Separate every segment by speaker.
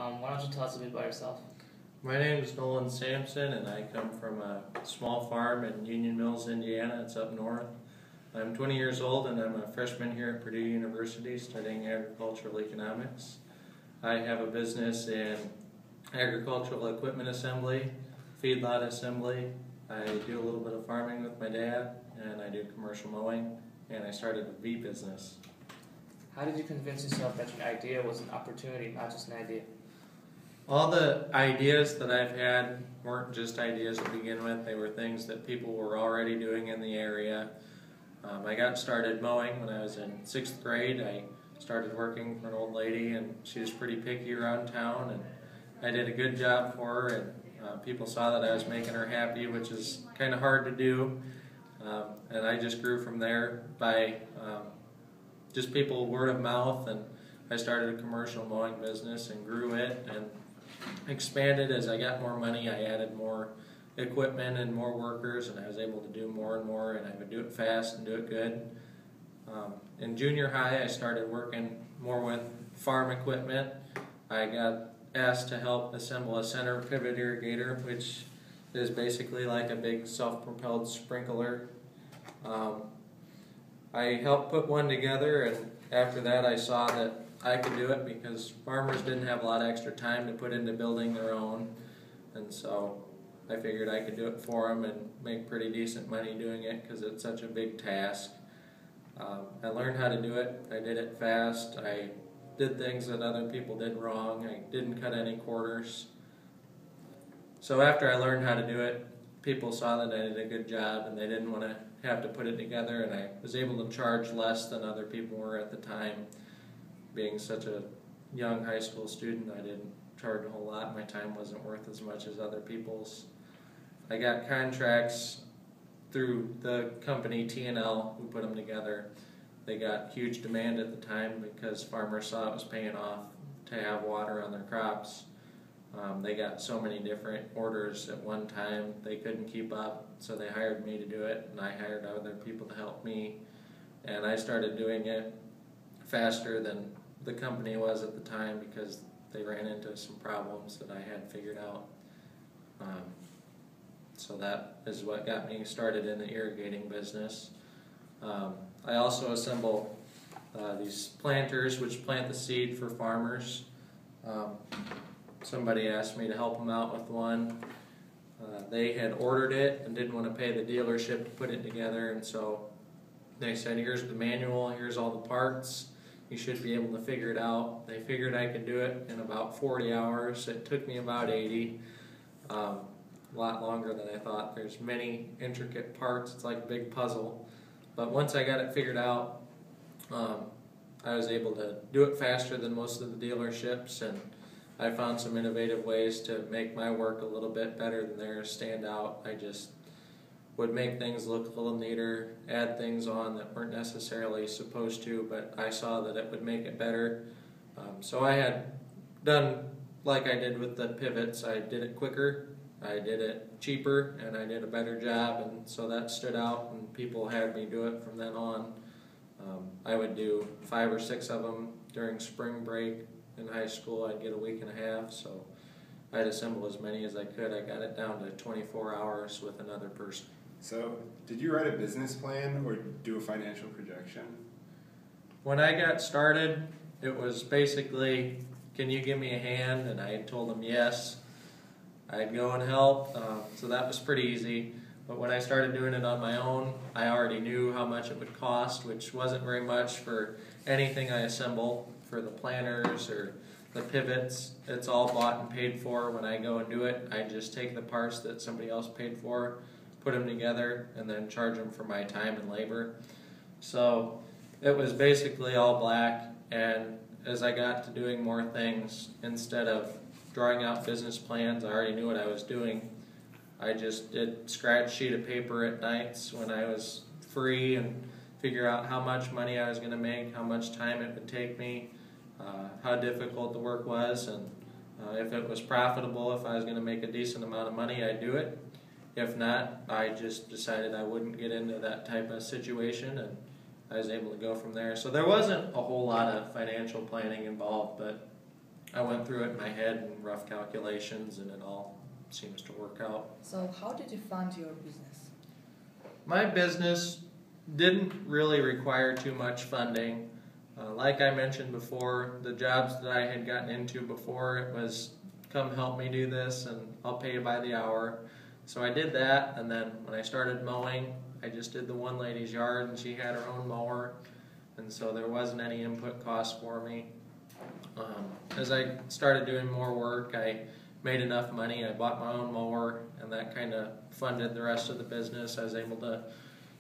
Speaker 1: Why don't you tell us a bit about yourself?
Speaker 2: My name is Nolan Sampson, and I come from a small farm in Union Mills, Indiana. It's up north. I'm 20 years old, and I'm a freshman here at Purdue University studying agricultural economics. I have a business in agricultural equipment assembly, feedlot assembly. I do a little bit of farming with my dad, and I do commercial mowing, and I started a bee business.
Speaker 1: How did you convince yourself that your idea was an opportunity, not just an idea?
Speaker 2: All the ideas that I've had weren't just ideas to begin with. They were things that people were already doing in the area. I got started mowing when I was in 6th grade. I started working for an old lady, and she was pretty picky around town, and I did a good job for her, and people saw that I was making her happy, which is kind of hard to do. And I just grew from there by just people word of mouth, and I started a commercial mowing business and grew it and expanded. As I got more money, I added more equipment and more workers, and I was able to do more and more, and I would do it fast and do it good. In junior high, I started working more with farm equipment. I got asked to help assemble a center pivot irrigator, which is basically like a big self-propelled sprinkler. I helped put one together, and after that I saw that I could do it because farmers didn't have a lot of extra time to put into building their own, and so I figured I could do it for them and make pretty decent money doing it because it's such a big task. I learned how to do it. I did it fast. I did things that other people did wrong. I didn't cut any corners. So after I learned how to do it, people saw that I did a good job, and they didn't want to have to put it together, and I was able to charge less than other people were at the time. Being such a young high school student, I didn't charge a whole lot. My time wasn't worth as much as other people's. I got contracts through the company T&L, who put them together. They got huge demand at the time because farmers saw it was paying off to have water on their crops. They got so many different orders at one time, they couldn't keep up, so they hired me to do it, and I hired other people to help me. And I started doing it faster than the company was at the time because they ran into some problems that I had figured out. So that is what got me started in the irrigating business. I also assemble these planters which plant the seed for farmers. Somebody asked me to help them out with one. They had ordered it and didn't want to pay the dealership to put it together, and so they said, here's the manual, here's all the parts, you should be able to figure it out. They figured I could do it in about 40 hours. It took me about 80. A lot longer than I thought. There's many intricate parts. It's like a big puzzle. But once I got it figured out, I was able to do it faster than most of the dealerships, and I found some innovative ways to make my work a little bit better than theirs, stand out. I just would make things look a little neater, add things on that weren't necessarily supposed to, but I saw that it would make it better. So I had done like I did with the pivots. I did it quicker, I did it cheaper, and I did a better job, and so that stood out, and people had me do it from then on. I would do 5 or 6 of them during spring break in high school. I'd get a week and a half, so I'd assemble as many as I could. I got it down to 24 hours with another person.
Speaker 3: So, did you write a business plan or do a financial projection?
Speaker 2: When I got started, it was basically, can you give me a hand? And I told them yes. I'd go and help, so that was pretty easy. But when I started doing it on my own, I already knew how much it would cost, which wasn't very much for anything I assemble. For the planters or the pivots, it's all bought and paid for. When I go and do it, I just take the parts that somebody else paid for, put them together, and then charge them for my time and labor. So it was basically all black, and as I got to doing more things, instead of drawing out business plans, I already knew what I was doing. I just did scratch sheet of paper at nights when I was free and figure out how much money I was going to make, how much time it would take me, how difficult the work was, and if it was profitable, if I was going to make a decent amount of money, I'd do it. If not, I just decided I wouldn't get into that type of situation, and I was able to go from there. So there wasn't a whole lot of financial planning involved, but I went through it in my head and rough calculations, and it all seems to work out.
Speaker 4: So how did you fund your business?
Speaker 2: My business didn't really require too much funding. Like I mentioned before, the jobs that I had gotten into before, it was come help me do this and I'll pay you by the hour. So I did that, and then when I started mowing, I just did the one lady's yard and she had her own mower, and so there wasn't any input cost for me. As I started doing more work, I made enough money, I bought my own mower, and that kind of funded the rest of the business. I was able to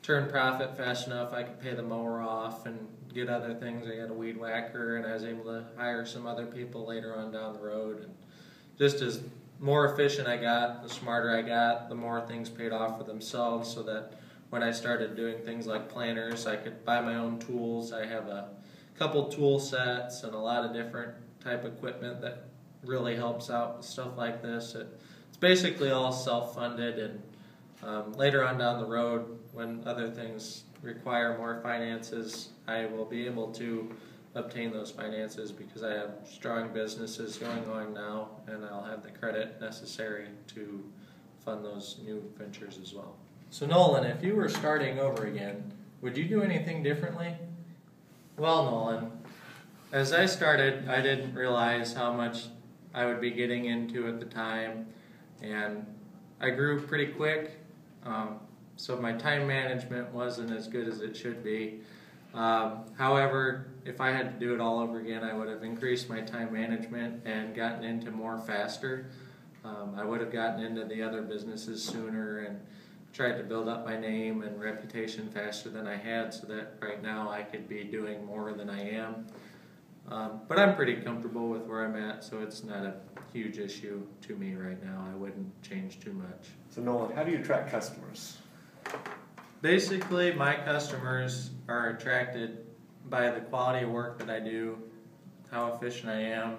Speaker 2: turn profit fast enough I could pay the mower off and get other things. I got a weed whacker, and I was able to hire some other people later on down the road. And just as more efficient I got, the smarter I got, the more things paid off for themselves, so that when I started doing things like planters, I could buy my own tools. I have a couple tool sets and a lot of different type equipment that really helps out with stuff like this. It's basically all self-funded, and later on down the road, when other things require more finances, I will be able to obtain those finances because I have strong businesses going on now, and I'll have the credit necessary to fund those new ventures as well. So Nolan, if you were starting over again, would you do anything differently? Well, Nolan, as I started, I didn't realize how much I would be getting into at the time, and I grew pretty quick, so my time management wasn't as good as it should be. However, if I had to do it all over again, I would have increased my time management and gotten into more faster. I would have gotten into the other businesses sooner and tried to build up my name and reputation faster than I had, so that right now I could be doing more than I am. But I'm pretty comfortable with where I'm at, so it's not a huge issue to me right now. I wouldn't change too much.
Speaker 5: So Nolan, how do you attract customers?
Speaker 2: Basically, my customers are attracted by the quality of work that I do, how efficient I am.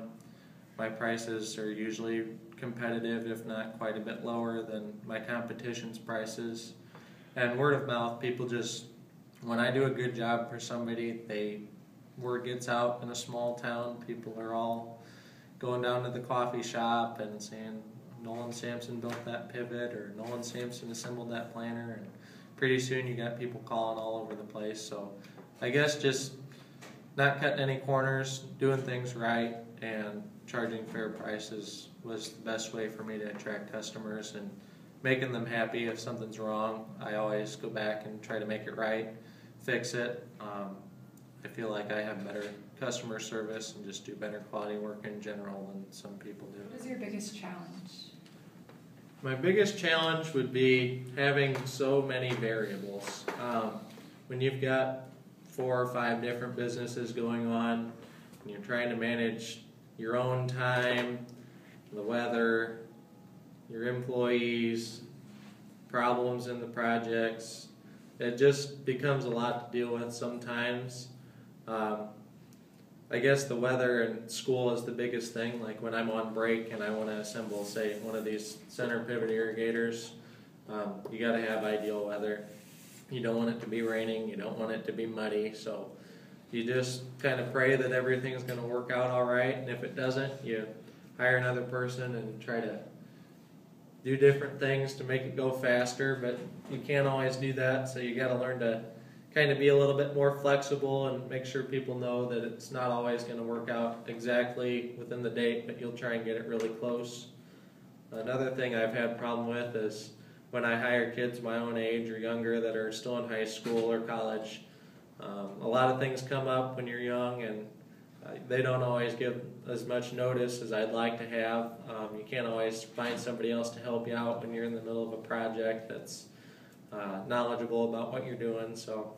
Speaker 2: My prices are usually competitive, if not quite a bit lower than my competition's prices. And word of mouth, people just, when I do a good job for somebody, word gets out in a small town. People are all going down to the coffee shop and saying, Nolan Sampson built that pivot, or Nolan Sampson assembled that planter, and pretty soon you got people calling all over the place. So I guess just not cutting any corners, doing things right, and charging fair prices was the best way for me to attract customers, and making them happy. If something's wrong, I always go back and try to make it right, fix it. I feel like I have better customer service and just do better quality work in general than some people do.
Speaker 4: What is your biggest challenge?
Speaker 2: My biggest challenge would be having so many variables. When you've got 4 or 5 different businesses going on, and you're trying to manage your own time, the weather, your employees, problems in the projects, it just becomes a lot to deal with sometimes. I guess the weather and school is the biggest thing. Like when I'm on break and I want to assemble, say, one of these center pivot irrigators, you got to have ideal weather. You don't want it to be raining, you don't want it to be muddy, so you just kind of pray that everything's going to work out all right, and if it doesn't, you hire another person and try to do different things to make it go faster, but you can't always do that, so you got to learn to kind of be a little bit more flexible and make sure people know that it's not always going to work out exactly within the date, but you'll try and get it really close. Another thing I've had a problem with is when I hire kids my own age or younger that are still in high school or college. A lot of things come up when you're young, and they don't always give as much notice as I'd like to have. You can't always find somebody else to help you out when you're in the middle of a project that's knowledgeable about what you're doing. So